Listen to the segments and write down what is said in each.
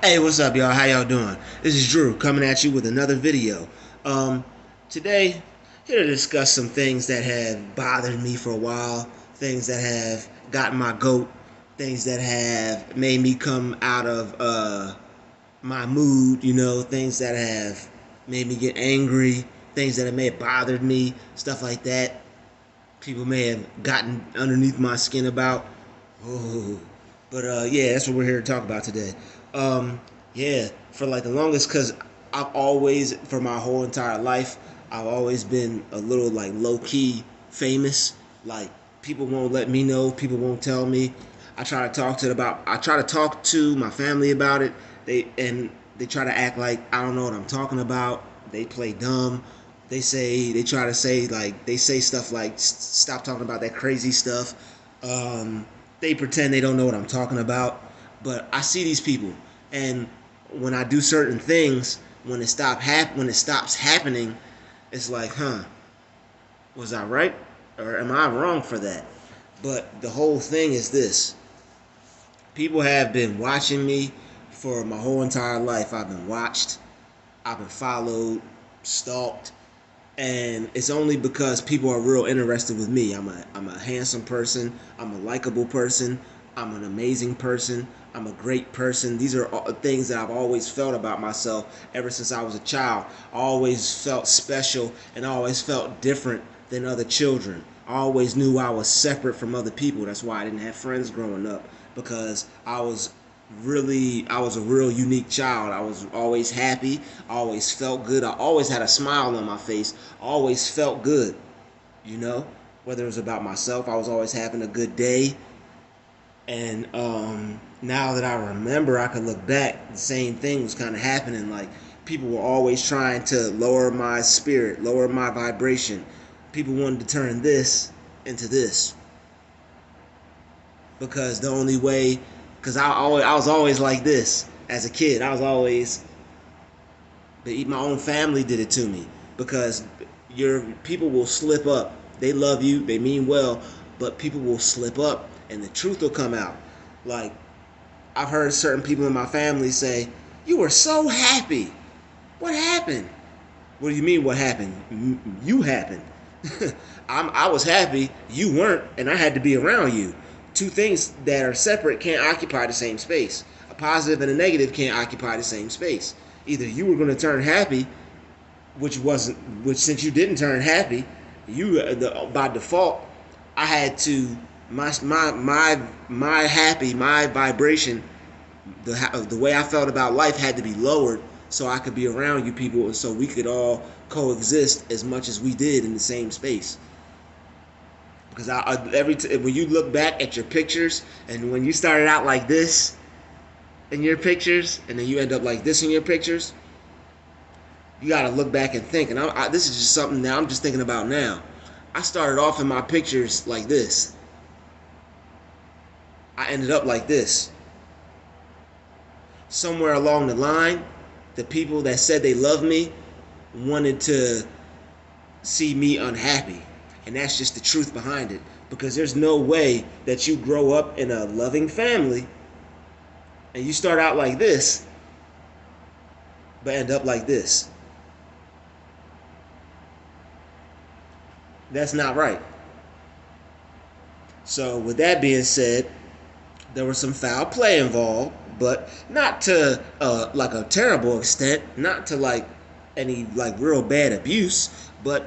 Hey, what's up, y'all? How y'all doing? This is Drew coming at you with another video. Today, here to discuss some things that have bothered me for a while, things that have gotten my goat, things that have made me come out of my mood, things that have made me get angry, things that have may have bothered me, stuff like that. People may have gotten underneath my skin about. Oh, but yeah, that's what we're here to talk about today. Yeah, for like the longest, cause I've always, for my whole entire life, I've always been a little like low key famous. Like people won't let me know, people won't tell me. I try to talk to my family about it. They try to act like I don't know what I'm talking about. They play dumb. They try to say like they say stuff like stop talking about that crazy stuff. They pretend they don't know what I'm talking about, but I see these people, and when I do certain things, when it stops happening, it's like, was I right or am I wrong for that? But the whole thing is this: people have been watching me for my whole entire life. I've been watched, I've been followed, stalked, and it's only because people are real interested with me. I'm a handsome person. I'm a likable person. I'm an amazing person. I'm a great person. These are all things that I've always felt about myself ever since I was a child. I always felt special and I always felt different than other children. I always knew I was separate from other people. That's why I didn't have friends growing up, because I was a real unique child. I was always happy. I always felt good. I always had a smile on my face. I always felt good, you know? Whether it was about myself, I was always having a good day. And now that I remember, I can look back, the same thing was kind of happening. Like, people were always trying to lower my spirit, lower my vibration. People wanted to turn this into this, because the only way, because I was always like this as a kid. I was always, my own family did it to me, because your people will slip up. They love you, they mean well, but people will slip up and the truth will come out. Like, I've heard certain people in my family say, "You were so happy. What happened?" What do you mean, what happened? You happened. I was happy, you weren't, and I had to be around you. Two things that are separate can't occupy the same space. A positive and a negative can't occupy the same space. Either you were going to turn happy, which since you didn't turn happy, by default, I had to my vibration, the way I felt about life had to be lowered so I could be around you people, and so we could all coexist as much as we did in the same space. Because when you look back at your pictures, and when you started out like this in your pictures, and then you end up like this in your pictures, you got to look back and think. And this is just something that I'm just thinking about now. I started off in my pictures like this. I ended up like this. Somewhere along the line, the people that said they loved me wanted to see me unhappy. And that's just the truth behind it. Because there's no way that you grow up in a loving family and you start out like this, but end up like this. That's not right. So with that being said, there was some foul play involved, but not to like a terrible extent, not to like any like real bad abuse. But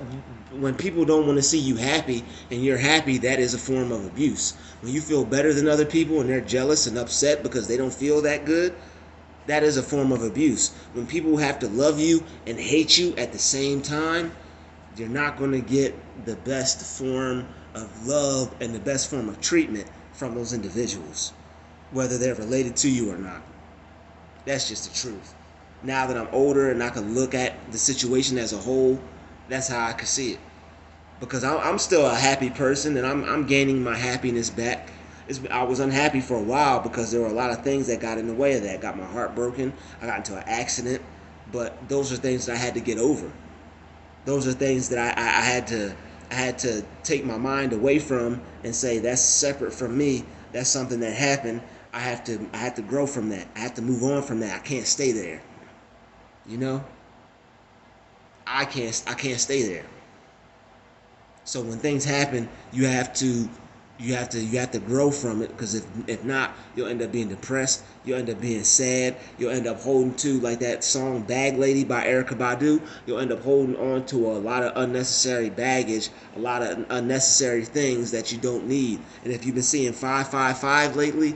when people don't want to see you happy and you're happy, that is a form of abuse. When you feel better than other people and they're jealous and upset because they don't feel that good, that is a form of abuse. When people have to love you and hate you at the same time, you're not going to get the best form of love and the best form of treatment from those individuals, whether they're related to you or not. That's just the truth. Now that I'm older and I can look at the situation as a whole, that's how I can see it. Because I'm still a happy person, and I'm gaining my happiness back. I was unhappy for a while because there were a lot of things that got in the way of that. Got my heart broken. I got into an accident. But those are things that I had to get over. Those are things that I had to take my mind away from and say, that's separate from me. That's something that happened. I have to grow from that. I have to move on from that. I can't stay there. You know? I can't stay there. So when things happen, you have to grow from it, because if not, you'll end up being depressed, you'll end up being sad, you'll end up holding to, like that song Bag Lady by Erykah Badu, you'll end up holding on to a lot of unnecessary baggage, a lot of unnecessary things that you don't need. And if you've been seeing 555 lately,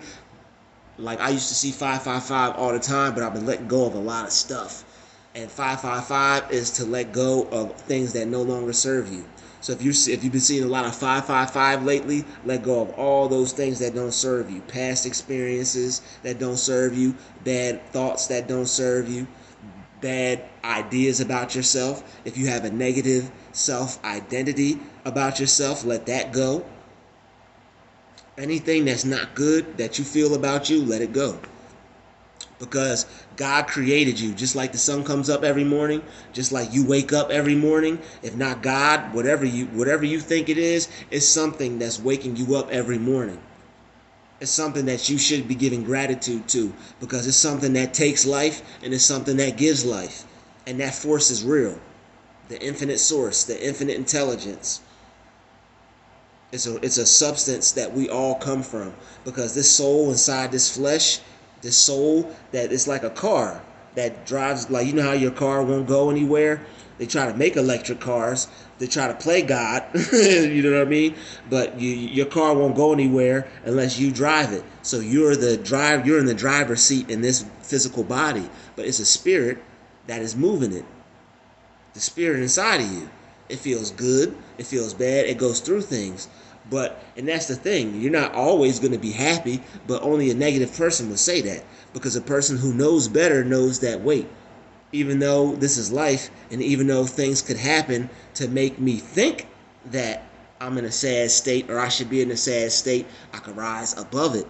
like I used to see 555 all the time, but I've been letting go of a lot of stuff. And 555 is to let go of things that no longer serve you. So if you've been seeing a lot of 555 lately, let go of all those things that don't serve you. Past experiences that don't serve you, bad thoughts that don't serve you, bad ideas about yourself. If you have a negative self-identity about yourself, let that go. Anything that's not good that you feel about you, let it go. Because God created you just like the sun comes up every morning, just like you wake up every morning. If not God, whatever you think it is, it's something that's waking you up every morning. It's something that you should be giving gratitude to, because it's something that takes life and it's something that gives life. And that force is real. The infinite source, the infinite intelligence. It's a substance that we all come from, because this soul inside this flesh, this soul that is like a car that drives, like, you know how your car won't go anywhere? They try to make electric cars. They try to play God, you know what I mean? But your car won't go anywhere unless you drive it. So you're in the driver's seat in this physical body, but it's a spirit that is moving it. The spirit inside of you. It feels good, it feels bad, it goes through things. And that's the thing, you're not always going to be happy, but only a negative person would say that. Because a person who knows better knows that, wait, even though this is life, and even though things could happen to make me think that I'm in a sad state, or I should be in a sad state, I could rise above it.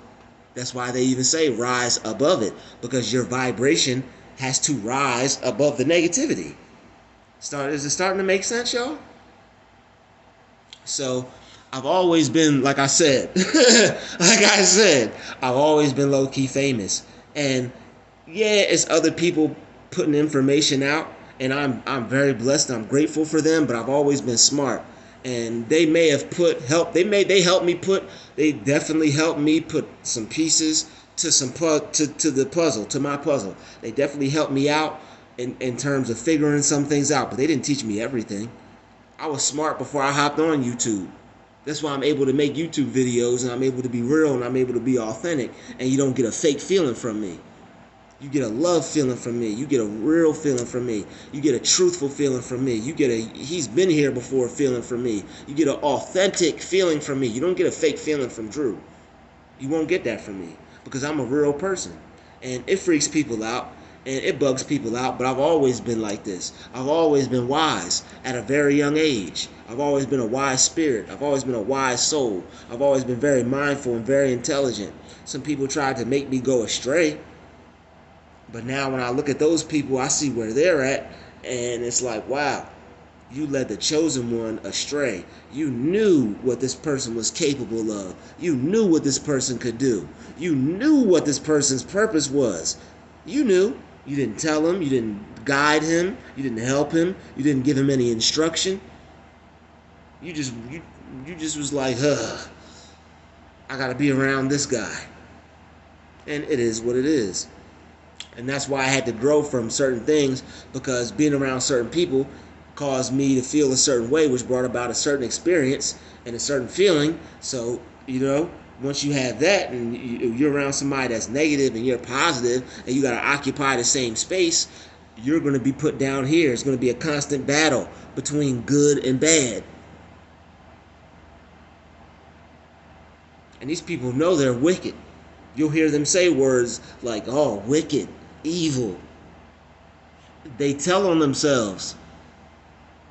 That's why they even say rise above it, because your vibration has to rise above the negativity. Is it starting to make sense, y'all? So I've always been, like I said, I've always been low-key famous. And yeah, it's other people putting information out, and I'm very blessed and I'm grateful for them, but I've always been smart. And they may have they definitely helped me put some pieces to my puzzle. They definitely helped me out in terms of figuring some things out, but they didn't teach me everything. I was smart before I hopped on YouTube. That's why I'm able to make YouTube videos, and I'm able to be real, and I'm able to be authentic, and you don't get a fake feeling from me. You get a love feeling from me. You get a real feeling from me. You get a truthful feeling from me. You get a he's been here before feeling from me. You get an authentic feeling from me. You don't get a fake feeling from Drew. You won't get that from me, because I'm a real person. And it freaks people out, and it bugs people out, but I've always been like this. I've always been wise at a very young age. I've always been a wise spirit. I've always been a wise soul. I've always been very mindful and very intelligent. Some people tried to make me go astray, but now when I look at those people, I see where they're at, and it's like, wow, you led the chosen one astray. You knew what this person was capable of. You knew what this person could do. You knew what this person's purpose was. You knew. You didn't tell him. You didn't guide him. You didn't help him. You didn't give him any instruction. You just was like, I gotta be around this guy. And it is what it is. And that's why I had to grow from certain things, because being around certain people caused me to feel a certain way, which brought about a certain experience and a certain feeling. So, once you have that, and you're around somebody that's negative and you're positive, and you got to occupy the same space, you're going to be put down here. It's going to be a constant battle between good and bad. And these people know they're wicked. You'll hear them say words like, oh, wicked, evil. They tell on themselves.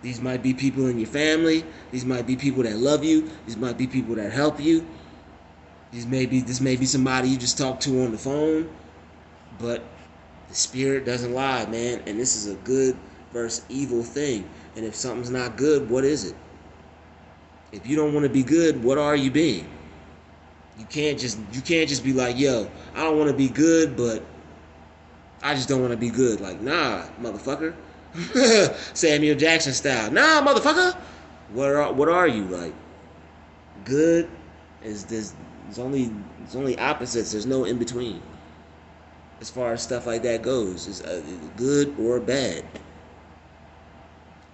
These might be people in your family. These might be people that love you. These might be people that help you. This may be somebody you just talk to on the phone. But the spirit doesn't lie, man. And this is a good versus evil thing. And if something's not good, what is it? If you don't want to be good, what are you being? You can't just be like, yo, I don't want to be good, but I just don't want to be good. Like, nah, motherfucker. Samuel Jackson style. Nah, motherfucker. What are you like? Good is this? It's only opposites. There's no in between. As far as stuff like that goes, it's good or bad.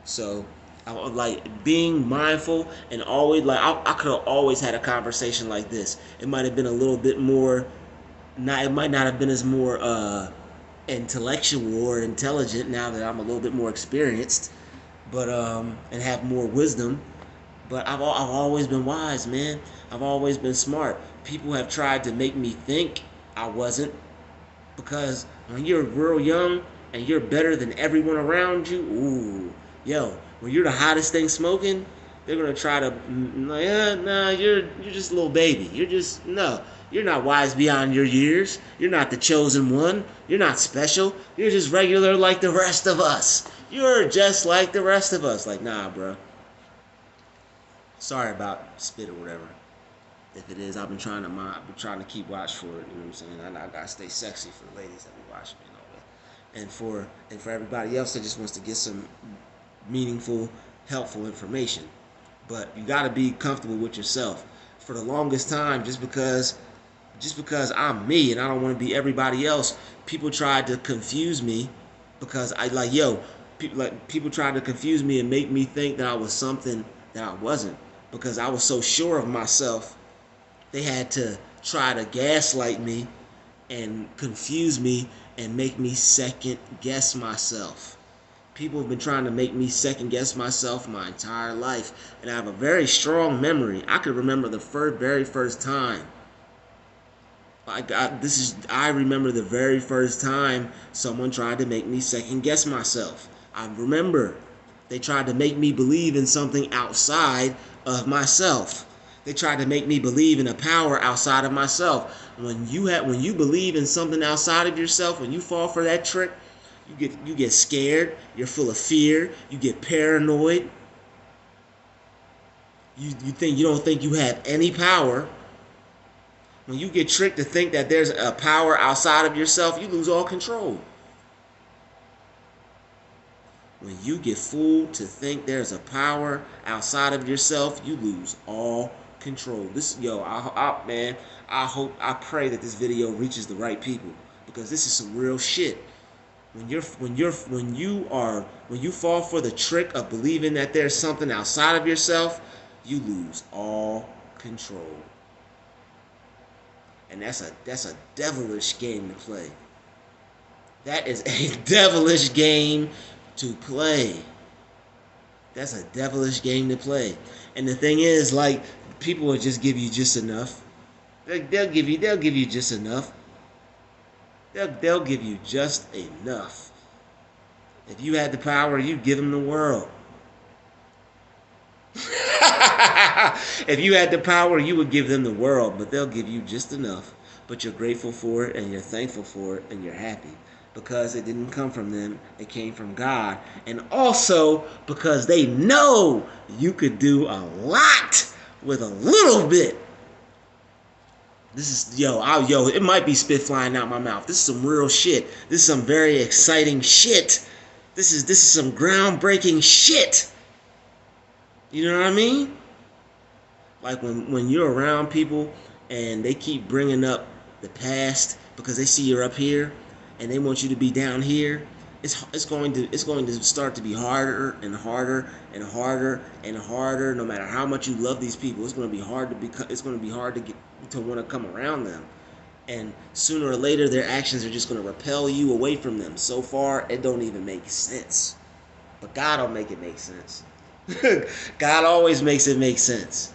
So, I like being mindful and always like I could have always had a conversation like this. It might have been a little bit more. Not it might not have been as more intellectual or intelligent now that I'm a little bit more experienced, but and have more wisdom. But I've always been wise, man. I've always been smart. People have tried to make me think I wasn't, because when you're real young and you're better than everyone around you, ooh, yo, when you're the hottest thing smoking, they're gonna try to like, nah, you're just a little baby. You're just no, you're not wise beyond your years. You're not the chosen one. You're not special. You're just regular like the rest of us. You're just like the rest of us. Like, nah, bro. Sorry about spit or whatever. If it is, I've been trying to keep watch for it. You know what I'm saying? I gotta stay sexy for the ladies that be watching me and all that, and for everybody else that just wants to get some meaningful, helpful information. But you gotta be comfortable with yourself. For the longest time, just because I'm me and I don't want to be everybody else, people tried to confuse me because I like yo, people tried to confuse me and make me think that I was something that I wasn't because I was so sure of myself. They had to try to gaslight me and confuse me and make me second guess myself. People have been trying to make me second guess myself my entire life, and I have a very strong memory. I could remember the very first time. I remember the very first time someone tried to make me second guess myself. I remember they tried to make me believe in something outside of myself. They tried to make me believe in a power outside of myself. When you believe in something outside of yourself, when you fall for that trick, you get scared, you're full of fear, you get paranoid. You don't think you have any power. When you get tricked to think that there's a power outside of yourself, you lose all control. When you get fooled to think there's a power outside of yourself, you lose all control. Man, I pray that this video reaches the right people because this is some real shit. When you fall for the trick of believing that there's something outside of yourself, you lose all control. And that's a devilish game to play. That is a devilish game to play. That's a devilish game to play. And the thing is, like, people will just give you just enough. They'll give you just enough. They'll give you just enough. If you had the power, you'd give them the world. If you had the power, you would give them the world, but they'll give you just enough. But you're grateful for it, and you're thankful for it, and you're happy. Because it didn't come from them, it came from God. And also because they know you could do a lot with a little bit. This is, it might be spit flying out my mouth. This is some real shit. This is some very exciting shit. This is some groundbreaking shit. You know what I mean? Like when you're around people and they keep bringing up the past because they see you're up here and they want you to be down here, it's going to start to be harder and harder and harder and harder. No matter how much you love these people, it's going to be hard to want to come around them. And sooner or later, their actions are just going to repel you away from them. So far, it don't even make sense. But God will make it make sense. God always makes it make sense.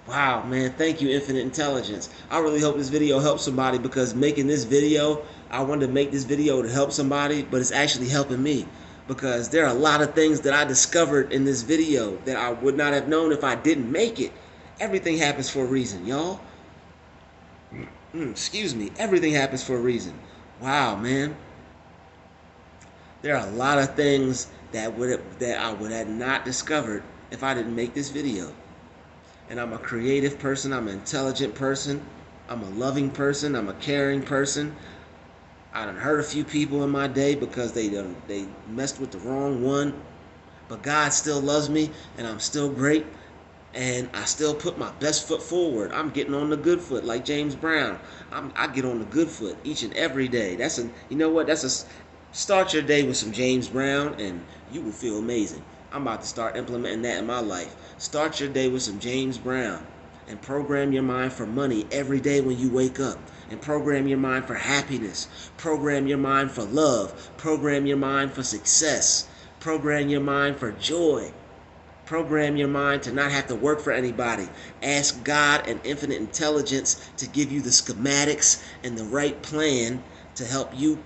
Wow, man, thank you, Infinite Intelligence. I really hope this video helps somebody because making this video, I wanted to make this video to help somebody, but it's actually helping me because there are a lot of things that I discovered in this video that I would not have known if I didn't make it. Everything happens for a reason, y'all. Excuse me. Everything happens for a reason. Wow, man. There are a lot of things that I would have not discovered if I didn't make this video. And I'm a creative person. I'm an intelligent person. I'm a loving person. I'm a caring person. I done hurt a few people in my day because they messed with the wrong one. But God still loves me, and I'm still great, and I still put my best foot forward. I'm getting on the good foot, like James Brown. I get on the good foot each and every day. You know what? Start your day with some James Brown, and you will feel amazing. I'm about to start implementing that in my life. Start your day with some James Brown, and program your mind for money every day when you wake up. And program your mind for happiness. Program your mind for love. Program your mind for success. Program your mind for joy. Program your mind to not have to work for anybody. Ask God and infinite intelligence to give you the schematics and the right plan to help you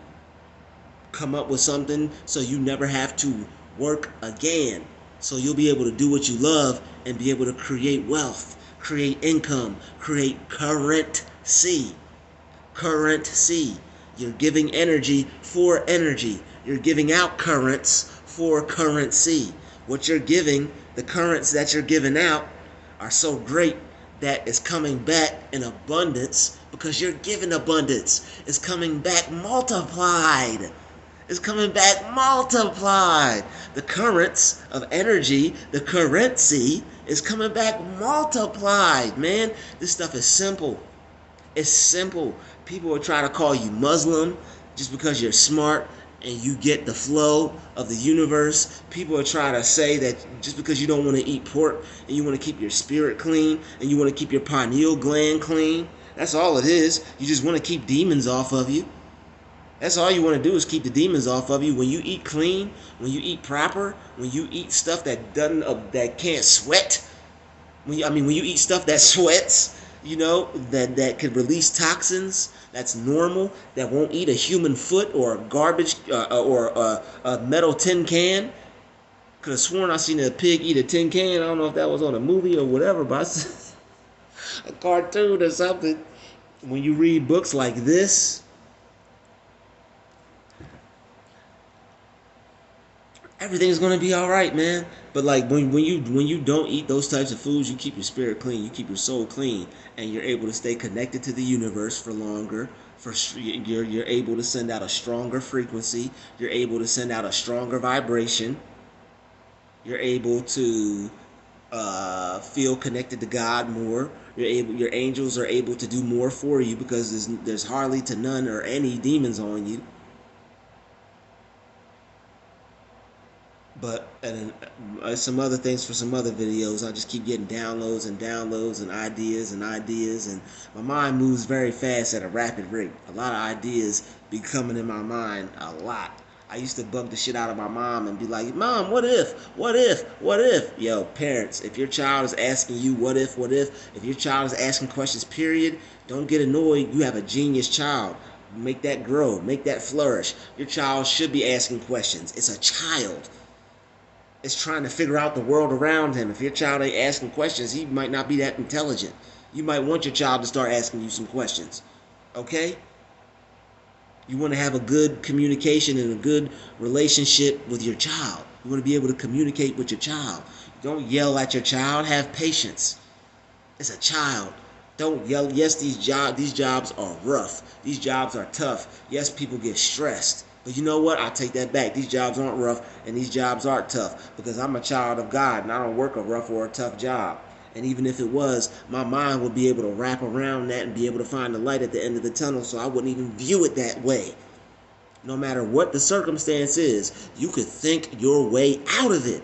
come up with something so you never have to work again. So you'll be able to do what you love and be able to create wealth, create income, create currency. Currency. You're giving energy for energy. You're giving out currents for currency. What you're giving, the currents that you're giving out are so great that it's coming back in abundance because you're giving abundance. It's coming back multiplied. It's coming back multiplied. The currents of energy, the currency, is coming back multiplied, man. This stuff is simple. It's simple. People will try to call you Muslim just because you're smart and you get the flow of the universe. People are trying to say that just because you don't want to eat pork and you want to keep your spirit clean and you want to keep your pineal gland clean, that's all it is. You just want to keep demons off of you. That's all you want to do is keep the demons off of you. When you eat clean, when you eat proper, when you eat stuff that can't sweat, when you eat stuff that sweats, that could release toxins, that's normal, that won't eat a human foot or a garbage or a metal tin can. Could have sworn I seen a pig eat a tin can. I don't know if that was on a movie or whatever, but a cartoon or something. When you read books like this, everything's gonna be all right, man. But like when you don't eat those types of foods, you keep your spirit clean, you keep your soul clean, and you're able to stay connected to the universe for longer. You're able to send out a stronger frequency. You're able to send out a stronger vibration. You're able to feel connected to God more. Your angels are able to do more for you because there's hardly to none or any demons on you. But and some other things for some other videos. I just keep getting downloads and downloads and ideas, and my mind moves very fast at a rapid rate. A lot of ideas be coming in my mind a lot. I used to bug the shit out of my mom and be like, "Mom, what if? What if? What if?" Yo, parents, if your child is asking you what if your child is asking questions, period, don't get annoyed. You have a genius child. Make that grow, make that flourish. Your child should be asking questions. It's a child. Is trying to figure out the world around him. If your child ain't asking questions, he might not be that intelligent. You might want your child to start asking you some questions. Okay? You want to have a good communication and a good relationship with your child. You want to be able to communicate with your child. Don't yell at your child. Have patience. It's a child. Don't yell. Yes, these jobs are rough. These jobs are tough. Yes, people get stressed. But you know what? I take that back. These jobs aren't rough and these jobs aren't tough because I'm a child of God and I don't work a rough or a tough job. And even if it was, my mind would be able to wrap around that and be able to find the light at the end of the tunnel, so I wouldn't even view it that way. No matter what the circumstance is, you could think your way out of it.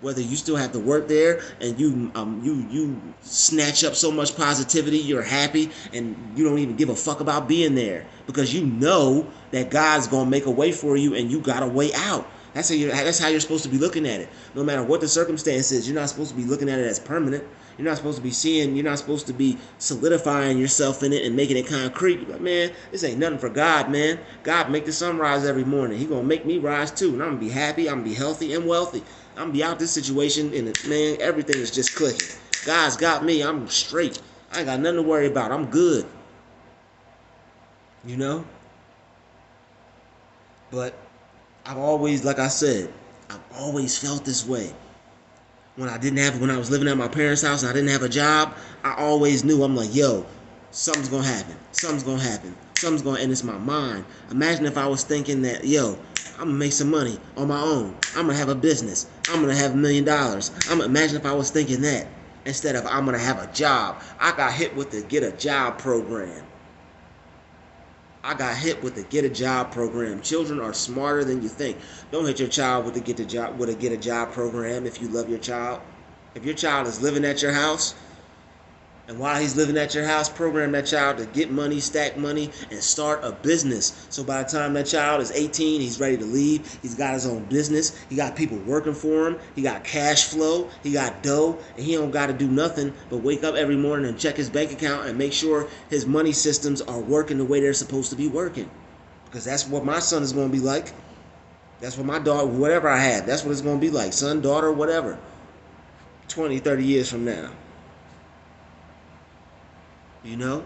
Whether you still have to work there and you snatch up so much positivity, you're happy and you don't even give a fuck about being there because you know that God's gonna make a way for you and you got a way out. That's how you're supposed to be looking at it. No matter what the circumstance is, you're not supposed to be looking at it as permanent. You're not supposed to be you're not supposed to be solidifying yourself in it and making it concrete. But man, this ain't nothing for God, man. God make the sun rise every morning. He gonna make me rise too, and I'm gonna be happy. I'm gonna be healthy and wealthy. I'm gonna be out this situation, and man, everything is just clicking. God's got me. I'm straight. I ain't got nothing to worry about. I'm good. You know? But I've always, like I said, I've always felt this way. When I was living at my parents' house and I didn't have a job, I always knew, I'm like, yo, something's gonna happen. Something's gonna happen. Something's gonna, and it's my mind. Imagine if I was thinking that, yo, I'm gonna make some money on my own. I'm gonna have a business. I'm gonna have $1 million. Imagine if I was thinking that instead of I'm gonna have a job. I got hit with the get a job program. I got hit with the get a job program. Children are smarter than you think. Don't hit your child with the get a job program if you love your child. If your child is living at your house, and while he's living at your house, program that child to get money, stack money, and start a business. So by the time that child is 18, he's ready to leave. He's got his own business. He got people working for him. He got cash flow. He got dough. And he don't got to do nothing but wake up every morning and check his bank account and make sure his money systems are working the way they're supposed to be working. Because that's what my son is going to be like. That's what my daughter, whatever I have, that's what it's going to be like. Son, daughter, whatever. 20, 30 years from now. You know?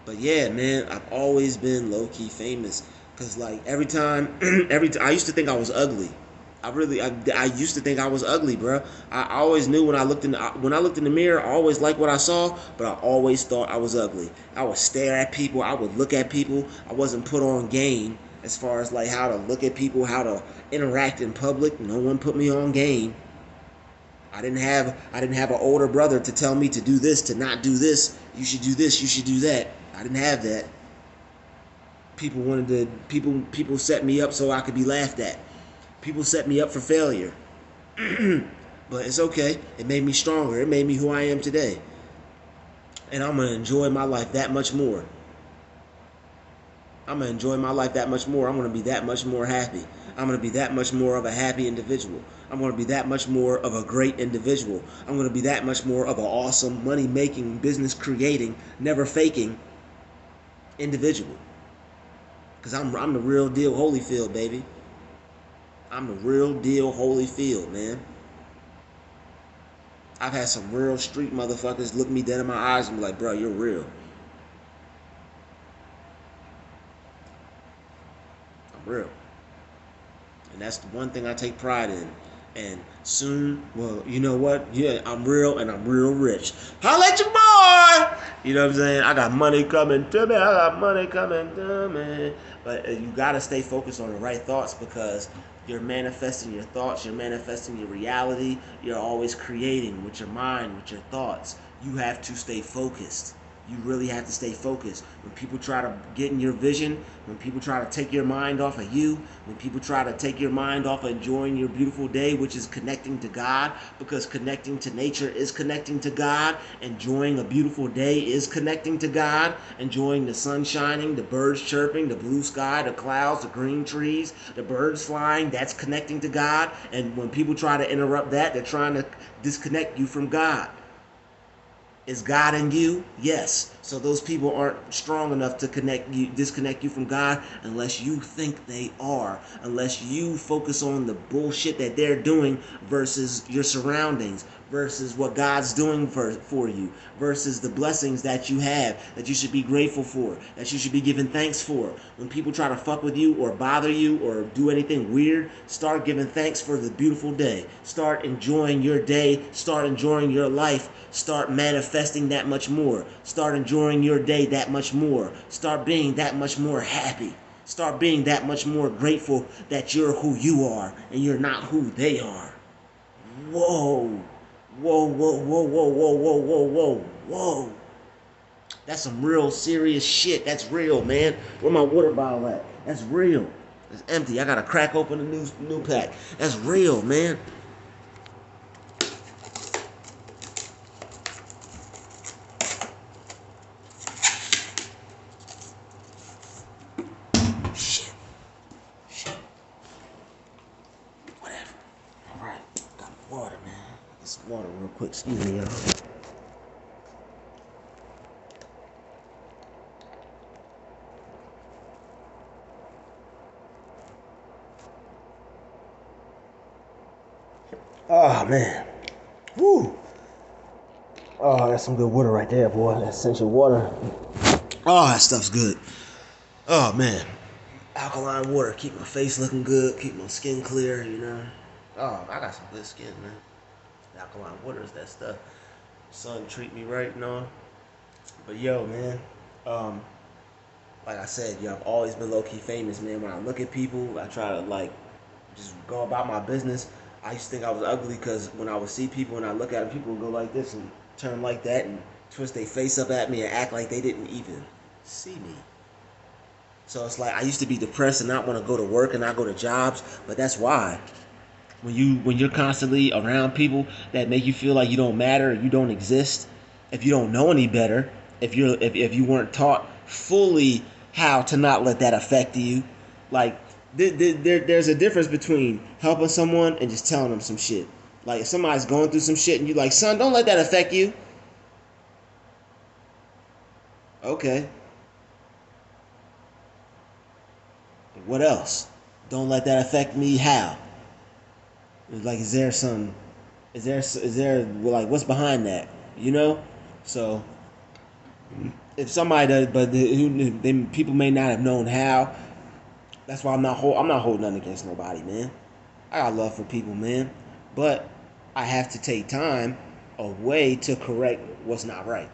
But yeah, man, I've always been low-key famous. Cause like every time, I used to think I was ugly. I used to think I was ugly, bro. I always knew when I looked in the mirror, I always liked what I saw, but I always thought I was ugly. I would stare at people. I would look at people. I wasn't put on game as far as like how to look at people, how to interact in public. No one put me on game. I didn't have an older brother to tell me to do this, to not do this. You should do this, you should do that. I didn't have that. People set me up so I could be laughed at. People set me up for failure. But it's okay. It made me stronger. It made me who I am today. And I'm going to enjoy my life that much more. I'm going to enjoy my life that much more. I'm going to be that much more happy. I'm going to be that much more of a happy individual. I'm going to be that much more of a great individual. I'm going to be that much more of an awesome, money-making, business-creating, never-faking individual. Because I'm the real deal Holyfield, baby. I'm the real deal Holyfield, man. I've had some real street motherfuckers look me dead in my eyes and be like, bro, you're real. I'm real. And that's the one thing I take pride in. And soon, well, you know what? Yeah, I'm real and I'm real rich. Holla at your boy! You know what I'm saying? I got money coming to me. I got money coming to me. But you got to stay focused on the right thoughts because you're manifesting your thoughts. You're manifesting your reality. You're always creating with your mind, with your thoughts. You have to stay focused. You really have to stay focused. When people try to get in your vision, when people try to take your mind off of you, when people try to take your mind off of enjoying your beautiful day, which is connecting to God, because connecting to nature is connecting to God, enjoying a beautiful day is connecting to God, enjoying the sun shining, the birds chirping, the blue sky, the clouds, the green trees, the birds flying, that's connecting to God. And when people try to interrupt that, they're trying to disconnect you from God. Is God in you? Yes. So those people aren't strong enough to disconnect you from God unless you think they are. Unless you focus on the bullshit that they're doing versus your surroundings, versus what God's doing for you, versus the blessings that you have, that you should be grateful for, that you should be giving thanks for. When people try to fuck with you or bother you or do anything weird, start giving thanks for the beautiful day. Start enjoying your day. Start enjoying your life. Start manifesting that much more. Start enjoying your day that much more. Start being that much more happy. Start being that much more grateful that you're who you are and you're not who they are. Whoa. Whoa, whoa, whoa, whoa, whoa, whoa, whoa, whoa, whoa. That's some real serious shit. That's real, man. Where my water bottle at? That's real. It's empty. I gotta crack open a new pack. That's real, man. Shit. Whatever. Alright. Got water, man. Get some water real quick. Excuse me, y'all. Oh, man. Woo. Oh, that's some good water right there, boy. That's essential water. Oh, that stuff's good. Oh, man. Alkaline water. Keep my face looking good. Keep my skin clear, you know. Oh, I got some good skin, man. Alkaline waters, that stuff. Sun treat me right, you know. But yo, man, um, like I said, yo, I've always been low key famous, man. When I look at people, I try to like just go about my business. I used to think I was ugly because when I would see people and I look at them, people would go like this and turn like that and twist their face up at me and act like they didn't even see me. So it's like I used to be depressed and not want to go to work and not go to jobs, but that's why. When you're constantly around people that make you feel like you don't matter, you don't exist, if you don't know any better, if you weren't taught fully how to not let that affect you, like there's a difference between helping someone and just telling them some shit. Like if somebody's going through some shit and you like, son, don't let that affect you. Okay, what else? Don't let that affect me. How? Like, is there some? Is there well, like what's behind that? You know? So if somebody does, but then people may not have known how. That's why I'm not holding nothing against nobody, man. I got love for people, man, but I have to take time away to correct what's not right.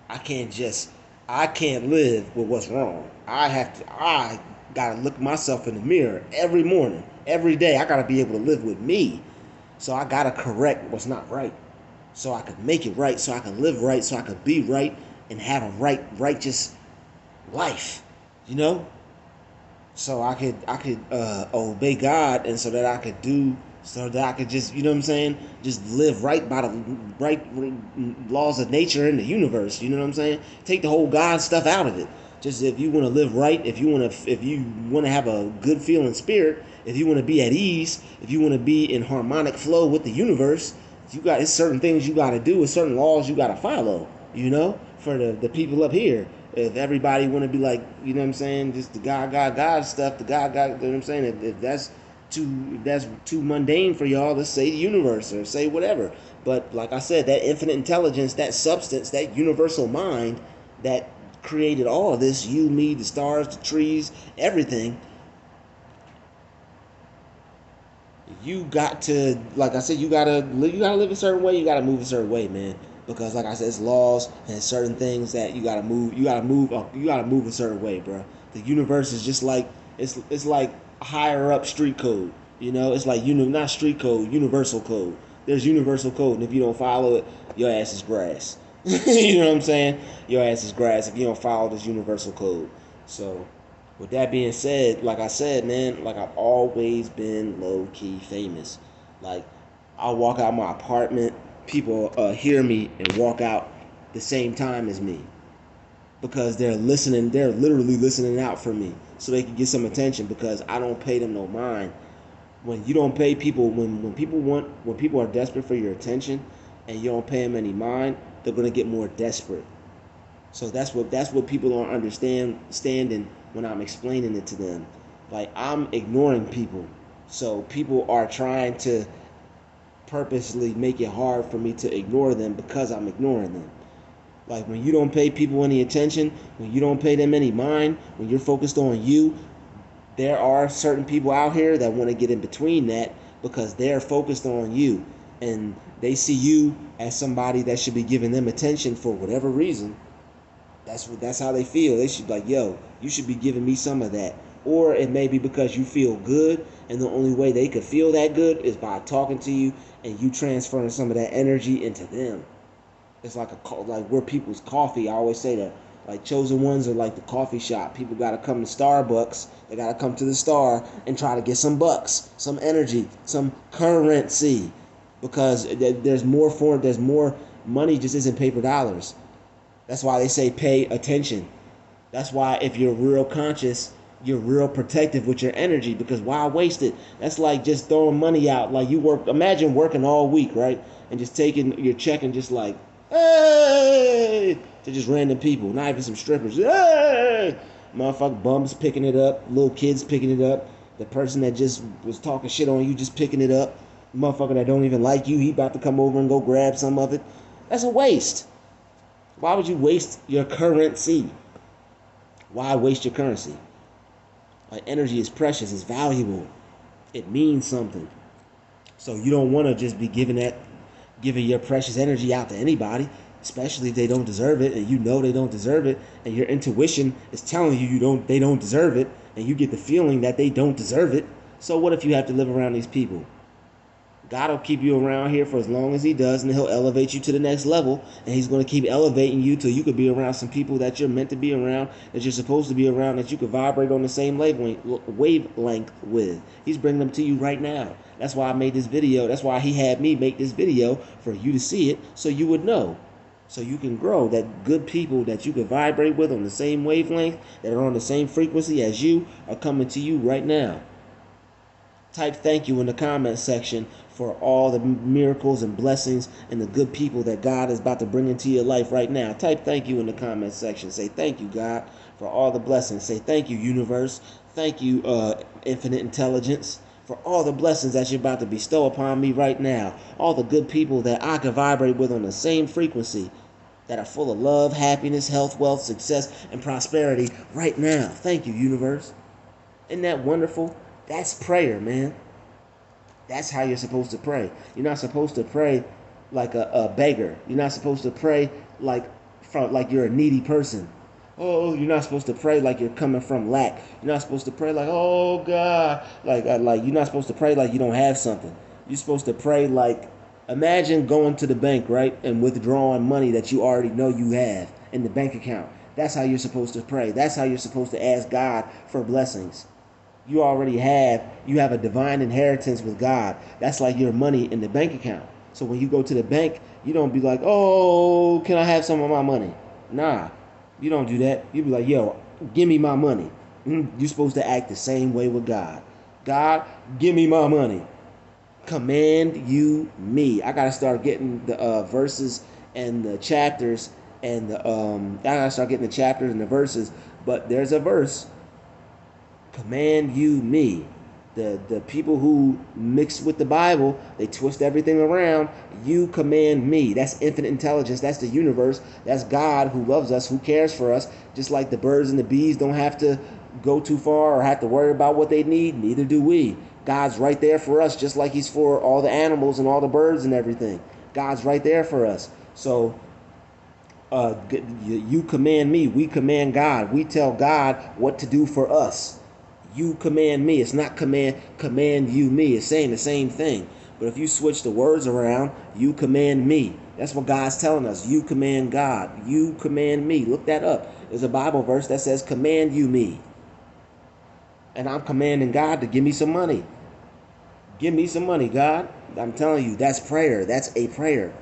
I can't just I can't live with what's wrong. I gotta look myself in the mirror every morning, every day. I gotta be able to live with me. So I gotta correct what's not right. So I can make it right, so I can live right, so I can be right and have a righteous life. You know? So I could obey God, and so that I could just, you know what I'm saying, just live right by the right laws of nature and the universe. You know what I'm saying? Take the whole God stuff out of it. Just if you want to live right, if you want to have a good feeling spirit, if you want to be at ease, if you want to be in harmonic flow with the universe, it's certain things you got to do, it's certain laws you got to follow. You know, for the people up here. If everybody want to be like, you know what I'm saying, just the God stuff, the God, you know what I'm saying? If that's too mundane for y'all, let's say the universe or say whatever. But like I said, that infinite intelligence, that substance, that universal mind that created all of this, you, me, the stars, the trees, everything, you got to, like I said, you gotta live a certain way, you gotta move a certain way, man. Because like I said, it's laws and certain things that you gotta move a certain way, bro. The universe is just like it's like higher up street code. You know, it's like not street code, universal code. There's universal code, and if you don't follow it, your ass is grass. You know what I'm saying? Your ass is grass if you don't follow this universal code. So with that being said, like I said, man, like I've always been low key famous. Like I'll walk out my apartment, people hear me and walk out the same time as me because they're listening. They're literally listening out for me so they can get some attention because I don't pay them no mind. When you don't pay people, when people are desperate for your attention and you don't pay them any mind, they're gonna get more desperate. So that's what people don't understanding when I'm explaining it to them. Like I'm ignoring people. So people are trying to purposely make it hard for me to ignore them because I'm ignoring them. Like when you don't pay people any attention, when you don't pay them any mind, when you're focused on you, there are certain people out here that want to get in between that because they're focused on you and they see you as somebody that should be giving them attention for whatever reason. That's how they feel. They should be like, yo, you should be giving me some of that. Or it may be because you feel good, and the only way they could feel that good is by talking to you and you transferring some of that energy into them. It's like we're people's coffee. I always say that. Like chosen ones are like the coffee shop. People gotta come to Starbucks. They gotta come to the Star and try to get some bucks, some energy, some currency, because there's more for there's more money. Just isn't paper dollars. That's why they say pay attention. That's why if you're real conscious, you're real protective with your energy because why waste it? That's like just throwing money out. Like imagine working all week, right? And just taking your check and just like, hey, to just random people, not even some strippers. Hey, motherfucker bums picking it up, little kids picking it up, the person that just was talking shit on you just picking it up, motherfucker that don't even like you, he about to come over and go grab some of it. That's a waste. Why would you waste your currency? Why waste your currency? Like energy is precious, it's valuable. It means something. So you don't want to just be giving your precious energy out to anybody, especially if they don't deserve it, and you know they don't deserve it, and your intuition is telling you they don't deserve it, and you get the feeling that they don't deserve it. So what if you have to live around these people? God will keep you around here for as long as he does, and he'll elevate you to the next level, and he's going to keep elevating you till you could be around some people that you're meant to be around, that you're supposed to be around, that you could vibrate on the same wavelength with. He's bringing them to you right now. That's why I made this video. That's why he had me make this video, for you to see it, so you would know. So you can grow, that good people that you can vibrate with on the same wavelength, that are on the same frequency as you, are coming to you right now. Type thank you in the comment section for all the miracles and blessings and the good people that God is about to bring into your life right now. Type thank you in the comment section. Say thank you, God, for all the blessings. Say thank you, universe. Thank you, infinite intelligence, for all the blessings that you're about to bestow upon me right now. All the good people that I can vibrate with on the same frequency, that are full of love, happiness, health, wealth, success, and prosperity right now. Thank you, universe. Isn't that wonderful? That's prayer, man. That's how you're supposed to pray. You're not supposed to pray like a beggar. You're not supposed to pray like you're a needy person. Oh, you're not supposed to pray like you're coming from lack. You're not supposed to pray like, oh God, like you're not supposed to pray like you don't have something. You're supposed to pray like, imagine going to the bank, right, and withdrawing money that you already know you have in the bank account. That's how you're supposed to pray. That's how you're supposed to ask God for blessings. You have a divine inheritance with God. That's like your money in the bank account. So when you go to the bank, you don't be like, oh, can I have some of my money? Nah, you don't do that. You be like, yo, give me my money. You're supposed to act the same way with God. God, give me my money. Command you me. I gotta start getting the verses and the chapters and I gotta start getting the chapters and the verses. But there's a verse. Command you me. The people who mix with the Bible, they twist everything around. You command me. That's infinite intelligence. That's the universe. That's God, who loves us, who cares for us. Just like the birds and the bees don't have to go too far or have to worry about what they need, neither do we. God's right there for us, just like he's for all the animals and all the birds and everything. God's right there for us. So you command me. We command God. We tell God what to do for us. You command me. It's not command you me. It's saying the same thing. But if you switch the words around, you command me. That's what God's telling us. You command God. You command me. Look that up. There's a Bible verse that says, command you me. And I'm commanding God to give me some money. Give me some money, God. I'm telling you, that's prayer. That's a prayer.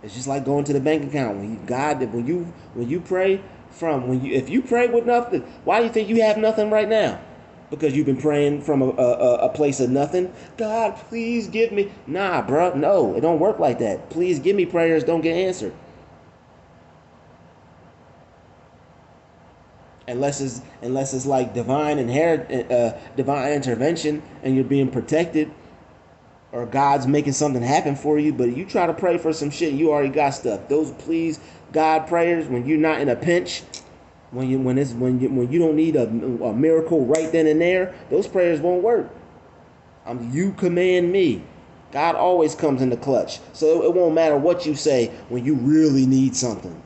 It's just like going to the bank account. When you pray if you pray with nothing, why do you think you have nothing right now? Because you've been praying from a place of nothing. God, please give me. Nah, bro. No, it don't work like that. Please give me prayers don't get answered. Unless it's like divine intervention and you're being protected, or God's making something happen for you. But you try to pray for some shit, you already got stuff. Those please God prayers, when you're not in a pinch, when you don't need a miracle right then and there, those prayers won't work. You command me. God always comes in the clutch. So it won't matter what you say when you really need something.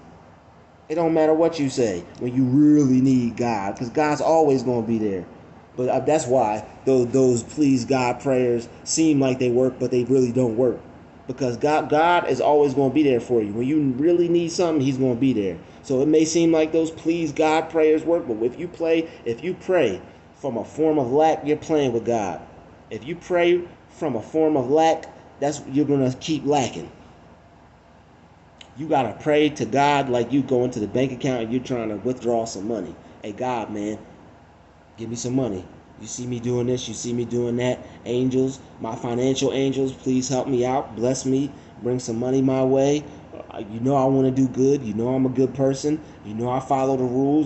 It don't matter what you say when you really need God, because God's always going to be there. But that's why those please God prayers seem like they work, but they really don't work. Because God is always going to be there for you. When you really need something, he's going to be there. So it may seem like those please God prayers work, but if you pray from a form of lack, you're playing with God. If you pray from a form of lack, you're going to keep lacking. You got to pray to God like you go into the bank account and you're trying to withdraw some money. Hey, God, man, give me some money. You see me doing this, you see me doing that. Angels, my financial angels, please help me out. Bless me. Bring some money my way. You know I want to do good. You know I'm a good person. You know I follow the rules.